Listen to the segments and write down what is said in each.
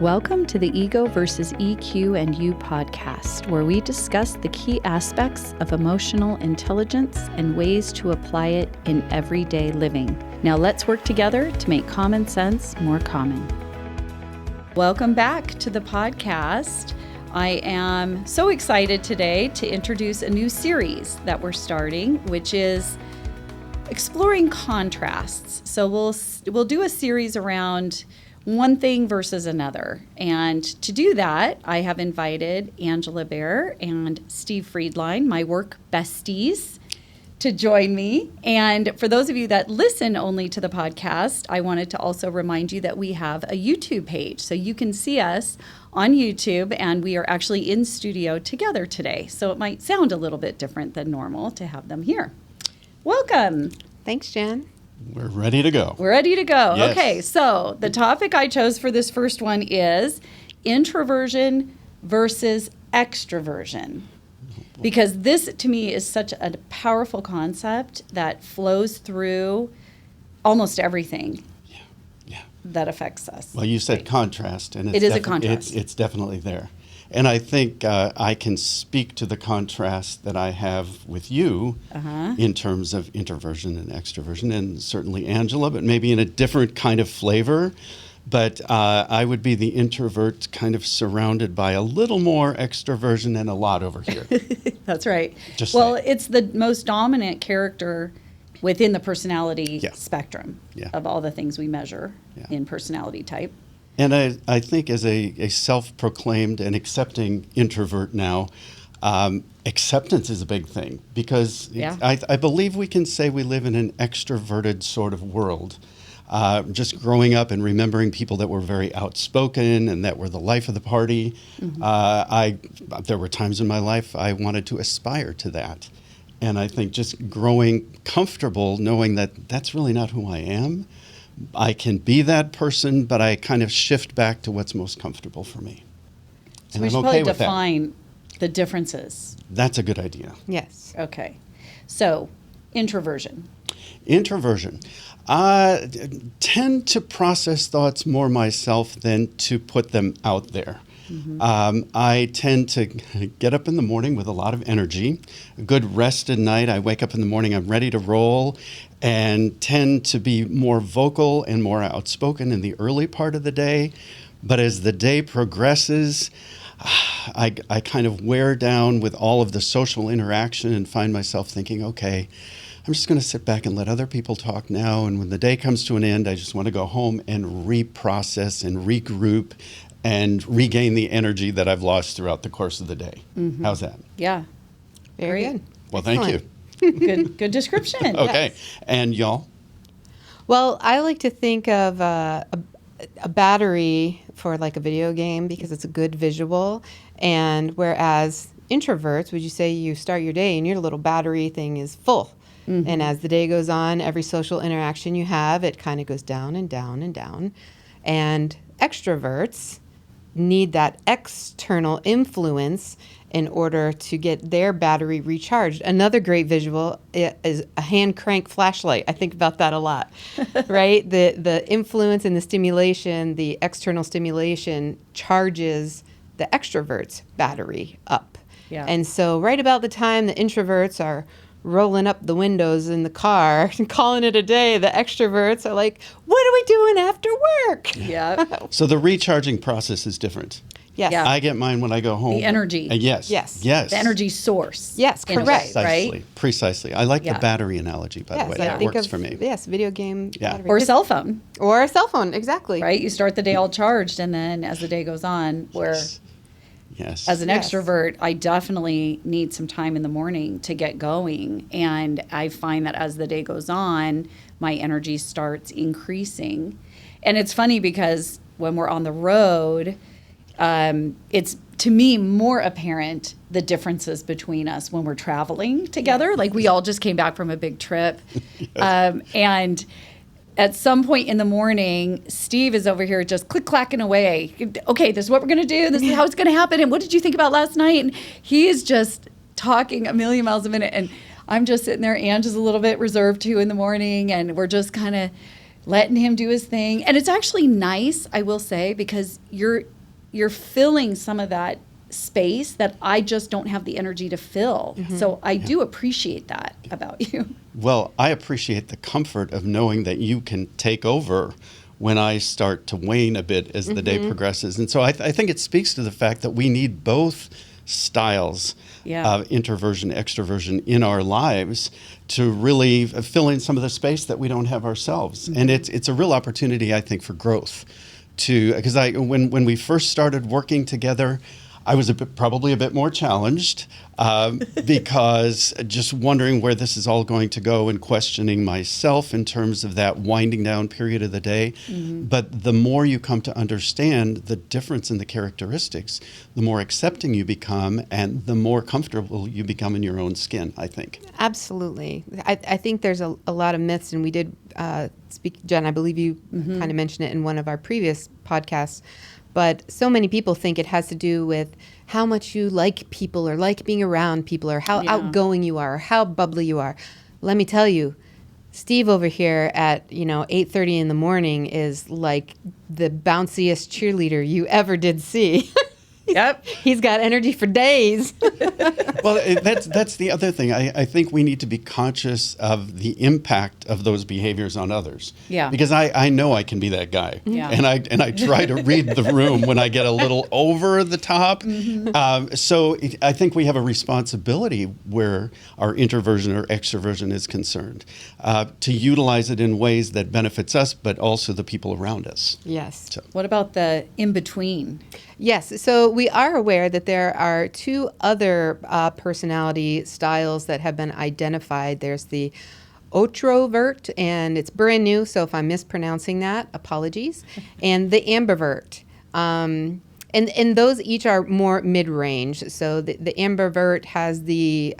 Welcome to the Ego versus EQ and You podcast, where we discuss the key aspects of emotional intelligence and ways to apply it in everyday living. Now let's work together to make common sense more common. Welcome back to the podcast. I am so excited today to introduce a new series that we're starting, which is exploring contrasts. So we'll do a series around one thing versus another. And to do that, I have invited Angela Bear and Steve Friedline, my work besties, to join me. And for those of you that listen only to the podcast, I wanted to also remind you that we have a YouTube page. So you can see us on YouTube, and we are actually in studio together today. So it might sound a little bit different than normal to have them here. Welcome. Thanks, Jen. We're ready to go. We're ready to go. Yes. Okay, so the topic I chose for this first one is introversion versus extroversion. Because this, to me, is such a powerful concept that flows through almost everything that affects us. Well, you said contrast, and it is a contrast. It's definitely there. And I think I can speak to the contrast that I have with you in terms of introversion and extroversion, and certainly Angela, but maybe in a different kind of flavor. But I would be the introvert, kind of surrounded by a little more extroversion and a lot over here. That's right. Just well, saying. It's the most dominant character within the personality spectrum of all the things we measure in personality type. And I think as a self-proclaimed and accepting introvert now, acceptance is a big thing because I believe we can say we live in an extroverted sort of world. Just growing up and remembering people that were very outspoken and that were the life of the party, there were times in my life I wanted to aspire to that. And I think just growing comfortable knowing that that's really not who I am. I can be that person, but I kind of shift back to what's most comfortable for me. So we should probably define the differences. That's a good idea. Yes. Okay. So, introversion. Introversion. I tend to process thoughts more myself than to put them out there. I tend to get up in the morning with a lot of energy, a good rested night. I wake up in the morning, I'm ready to roll, and tend to be more vocal and more outspoken in the early part of the day. But as the day progresses, I kind of wear down with all of the social interaction and find myself thinking, okay, I'm just going to sit back and let other people talk now. And when the day comes to an end, I just want to go home and reprocess and regroup and regain the energy that I've lost throughout the course of the day. How's that? Yeah. Very good. Well, thank you. Good description. Okay. Yes. And y'all? Well, I like to think of a battery for like a video game because it's a good visual. And whereas introverts, would you say you start your day and your little battery thing is full? And as the day goes on, every social interaction you have, it kind of goes down and down and down. And extroverts need that external influence in order to get their battery recharged. Another great visual is a hand crank flashlight. I think about that a lot, right? The influence and the stimulation, the external stimulation charges the extrovert's battery up. Yeah. And so right about the time the introverts are rolling up the windows in the car and calling it a day, the extroverts are like, what are we doing after work? Yeah. So the recharging process is different. Yes. Yeah. I get mine when I go home. The energy. Yes. Yes. Yes. The energy source. Yes, in a way, correct. right? Precisely. I like the battery analogy, by the way. That think works of, for me. Yes, video game battery. Or a cell phone. Or a cell phone, exactly. Right? You start the day all charged, and then as the day goes on, Yes. as an extrovert, I definitely need some time in the morning to get going. And I find that as the day goes on, my energy starts increasing. And it's funny because when we're on the road, it's, to me, more apparent the differences between us when we're traveling together. Like we all just came back from a big trip. And at some point in the morning, Steve is over here just click-clacking away. Okay, this is what we're going to do. This is how it's going to happen. And what did you think about last night? And he is just talking a million miles a minute. And I'm just sitting there. Ange is a little bit reserved too in the morning. And we're just kind of letting him do his thing. And it's actually nice, I will say, because you're filling some of that space that I just don't have the energy to fill. So I do appreciate that about you. Well, I appreciate the comfort of knowing that you can take over when I start to wane a bit as the day progresses. And so I think it speaks to the fact that we need both styles of introversion, extroversion in our lives to really fill in some of the space that we don't have ourselves. And it's a real opportunity, I think, for growth. Because when we first started working together, I was probably a bit more challenged because just wondering where this is all going to go and questioning myself in terms of that winding down period of the day. But the more you come to understand the difference in the characteristics, the more accepting you become and the more comfortable you become in your own skin, I think. Absolutely. I think there's a lot of myths, and we did speak, Jen, I believe you kind of mentioned it in one of our previous podcasts. But so many people think it has to do with how much you like people or like being around people or how outgoing you are or how bubbly you are. Let me tell you, Steve over here at 8:30 in the morning is like the bounciest cheerleader you ever did see. Yep. He's got energy for days. Well, that's the other thing. I think we need to be conscious of the impact of those behaviors on others. Yeah. Because I know I can be that guy. Yeah. And I try to read the room when I get a little over the top. So I think we have a responsibility where our introversion or extroversion is concerned to utilize it in ways that benefits us, but also the people around us. Yes. So. What about the in-between? Yes. So we are aware that there are two other personality styles that have been identified. There's the Introvert, and it's brand new, so if I'm mispronouncing that, apologies. And the Ambivert. And those each are more mid-range. So the Ambivert has the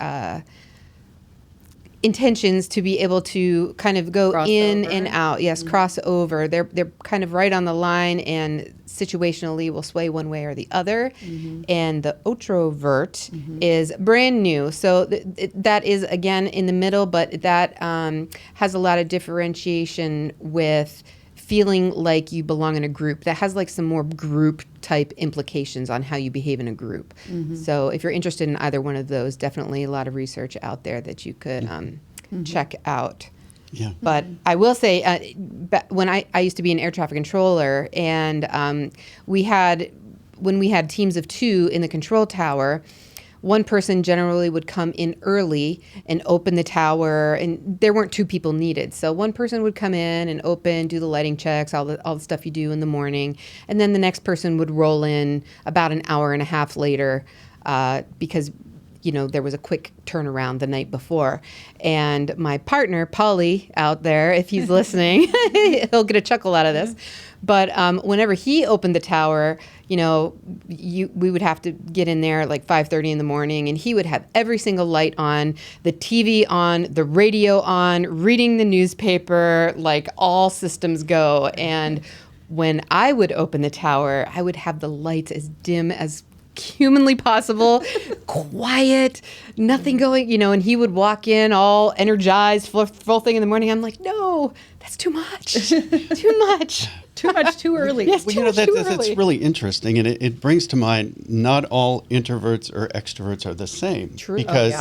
intentions to be able to kind of go in and out. Yes, cross over. They're kind of right on the line and situationally will sway one way or the other. And the Introvert is brand new. So that is, again, in the middle, but that has a lot of differentiation with feeling like you belong in a group. That has like some more group type implications on how you behave in a group. So if you're interested in either one of those, definitely a lot of research out there that you could check out. Yeah. But I will say, when I used to be an air traffic controller, and when we had teams of two in the control tower, one person generally would come in early and open the tower, and there weren't two people needed. So one person would come in and open, do the lighting checks, all the stuff you do in the morning, and then the next person would roll in about an hour and a half later because there was a quick turnaround the night before. And my partner, Paulie, out there, if he's listening, he'll get a chuckle out of this. But whenever he opened the tower, we would have to get in there at like 5:30 in the morning, and he would have every single light on, the TV on, the radio on, reading the newspaper, like all systems go. And when I would open the tower, I would have the lights as dim as humanly possible, quiet, nothing going, and he would walk in all energized, full thing in the morning. I'm like, no, that's too much, too much. Too much too early. Yes, Well, that's really interesting, and it brings to mind not all introverts or extroverts are the same. True. Because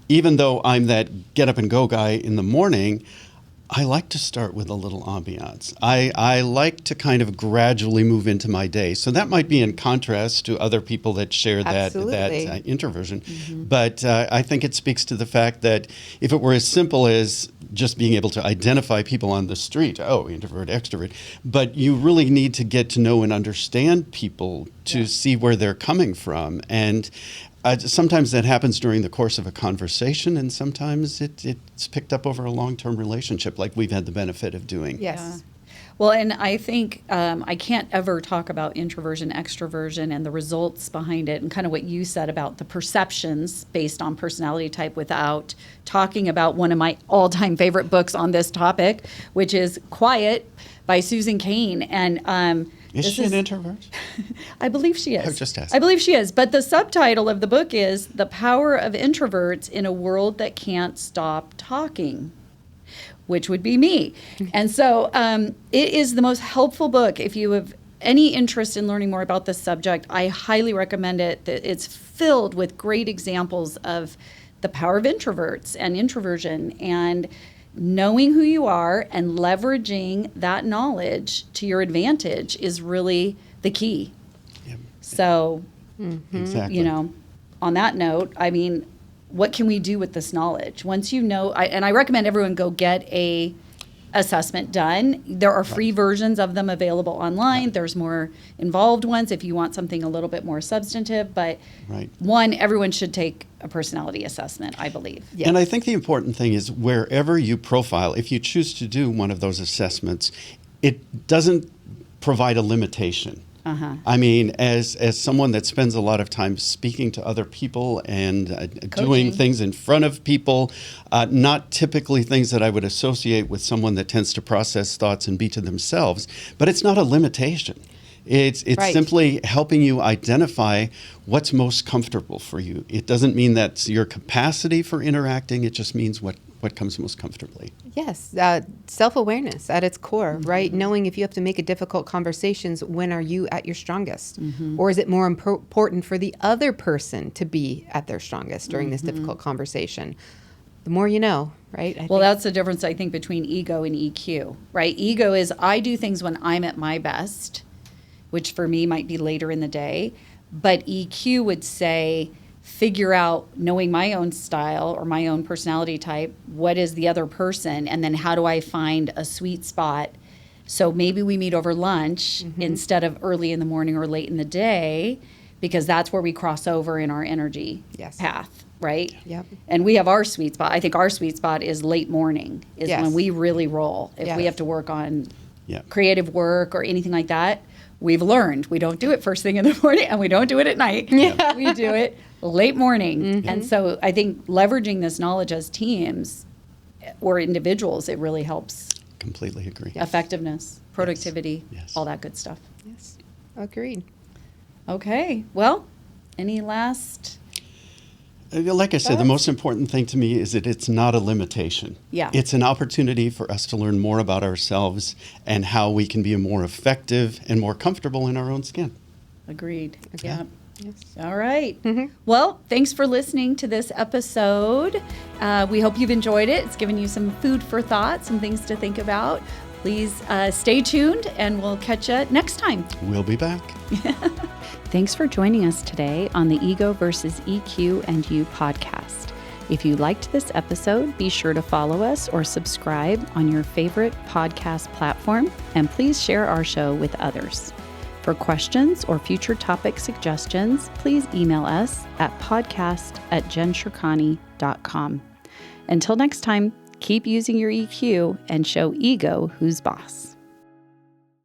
even though I'm that get up and go guy in the morning, I like to start with a little ambiance. I like to kind of gradually move into my day. So that might be in contrast to other people that share that introversion. But I think it speaks to the fact that if it were as simple as just being able to identify people on the street, introvert, extrovert, but you really need to get to know and understand people to see where they're coming from. And sometimes that happens during the course of a conversation, and sometimes it's picked up over a long-term relationship like we've had the benefit of doing. Yes. Yeah. Well, and I think I can't ever talk about introversion, extroversion, and the results behind it, and kind of what you said about the perceptions based on personality type without talking about one of my all-time favorite books on this topic, which is Quiet by Susan Cain. And Is she an introvert? I believe she is. I just asked. I believe she is. But the subtitle of the book is The Power of Introverts in a World That Can't Stop Talking. which would be me. And so it is the most helpful book. If you have any interest in learning more about this subject, I highly recommend it. It's filled with great examples of the power of introverts and introversion, and knowing who you are and leveraging that knowledge to your advantage is really the key. Yep. So, Exactly. you know, on that note, I mean, what can we do with this knowledge? Once you know, and I recommend everyone go get a assessment done. There are free versions of them available online. There's more involved ones if you want something a little bit more substantive. But one, everyone should take a personality assessment, I believe. Yes. And I think the important thing is wherever you profile, if you choose to do one of those assessments, it doesn't provide a limitation. I mean, as someone that spends a lot of time speaking to other people and doing things in front of people, not typically things that I would associate with someone that tends to process thoughts and be to themselves, but it's not a limitation. It's simply helping you identify what's most comfortable for you. It doesn't mean that's your capacity for interacting. It just means what comes most comfortably. Yes, self-awareness at its core, right? Knowing if you have to make a difficult conversations, when are you at your strongest? Or is it more important for the other person to be at their strongest during this difficult conversation? The more you know, right? Well, that's the difference, I think, between ego and EQ, right? Ego is I do things when I'm at my best, which for me might be later in the day. But EQ would say, figure out, knowing my own style or my own personality type, what is the other person, and then how do I find a sweet spot? So maybe we meet over lunch instead of early in the morning or late in the day, because that's where we cross over in our energy path, right? Yep. And we have our sweet spot. I think our sweet spot is late morning, is when we really roll. If we have to work on creative work or anything like that, we've learned we don't do it first thing in the morning and we don't do it at night. We do it late morning. And so I think leveraging this knowledge as teams or individuals, it really helps. Completely agree. Effectiveness, productivity, Yes. all that good stuff. Yes, agreed. Okay. Well, any last? Like I said, the most important thing to me is that it's not a limitation. Yeah. It's an opportunity for us to learn more about ourselves and how we can be more effective and more comfortable in our own skin. Agreed. Yeah. Yes. All right. Well, thanks for listening to this episode. We hope you've enjoyed it. It's given you some food for thought, some things to think about. Please stay tuned, and we'll catch you next time. We'll be back. Thanks for joining us today on the Ego versus EQ and You podcast. If you liked this episode, be sure to follow us or subscribe on your favorite podcast platform, and please share our show with others. For questions or future topic suggestions, please email us at podcast@jenshirkani.com. Until next time, keep using your EQ and show ego who's boss.